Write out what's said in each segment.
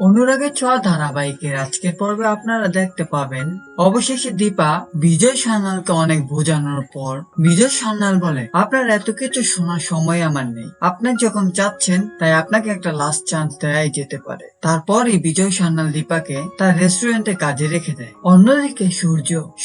অনুরাগের ছোঁয়া ধারাবাহিকের আজকের পর্বে আপনারা দেখতে পাবেন অবশেষে দীপা বিজয় সান্যালকে অনেক বোঝানোর পর বিজয় সান্যাল বলে, আপনার এত কিছু শোনার সময় আমার নেই, আপনার যখন চাচ্ছেন তাই আপনাকে একটা লাস্ট চান্স দেয়াই যেতে পারে। তারপরই বিজয় সান্যাল দীপাকে তার রেস্টুরেন্টে কাজে রেখে দেয়। অন্যদিকে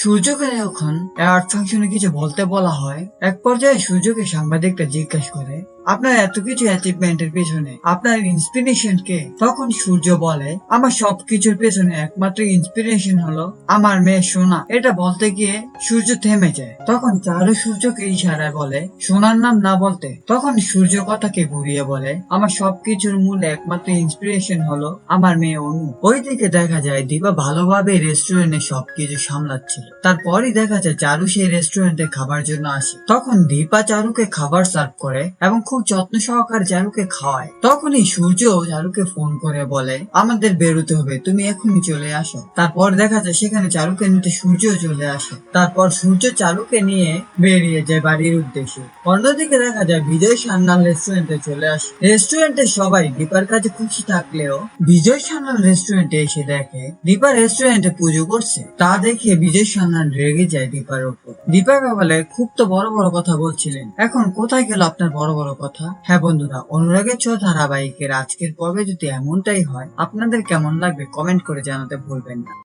সূর্যকে যখন অ্যাওয়ার্ড ফাংশনে কিছু বলতে বলা হয়, এক পর্যায়ে সূর্যকে সাংবাদিকটা জিজ্ঞাসা করে, আপনার এত কিছু অ্যাচিভমেন্টের পেছনে আপনার ইন্সপিরেশন কে? তখন সূর্য বলে, আমার সবকিছুর পেছনে একমাত্র ইন্সপিরেশন হলো আমার মেয়ে সোনা। এটা বলতে গিয়ে সূর্য থেমে যায়। তখন চারু সূর্যকে ইশারায় বলে সোনার নাম না বলতে। তখন সূর্য কথাকে ঘুরিয়ে বলে, আমার সবকিছুর মূলে একমাত্র ইন্সপিরেশন হলো আমার মেয়ে অনু। ওইদিকে দেখা যায় দীপা ভালোভাবে রেস্টুরেন্টে সবকিছু সামলাচ্ছিল। তারপরই দেখা যায় চারু সেই রেস্টুরেন্টে খাবার জন্য আসে। তখন দীপা চারুকে খাবার সার্ভ করে এবং খুব যত্ন সহকারে চারুকে খাওয়ায়। তখনই সূর্য চারুকে ফোন করে বলে, আমাদের বেরোতে হবে, তুমি এখনই চলে আসো। তারপর দেখা যায় সেখানে চারুকে নিতে সূর্য চলে আসে। তারপর সূর্য চারুকে নিয়ে বেরিয়ে যায় বাড়ির উদ্দেশ্যে। অন্যদিকে দেখা যায় বিজয় সান্যাল রেস্টুরেন্টে চলে আসে। রেস্টুরেন্টে সবাই দীপার কাছে খুশি থাকলেও বিজয় সান্যাল রেস্টুরেন্টে এসে দেখে দীপা রেস্টুরেন্টে পুজো করছে। তা দেখে বিজয় সান্যাল রেগে যায় দীপার উপর। দীপাকে বলে, খুব তো বড় বড় কথা বলছিলেন, এখন কোথায় গেল আপনার বড় বড় কথা? হ্যাঁ বন্ধুরা, অনুরাগের ছোঁয়া ধারাবাহিকের আজকের পর্বে যদি এমনটাই হয়, আপনাদের কেমন লাগবে কমেন্ট করে জানাতে ভুলবেন না।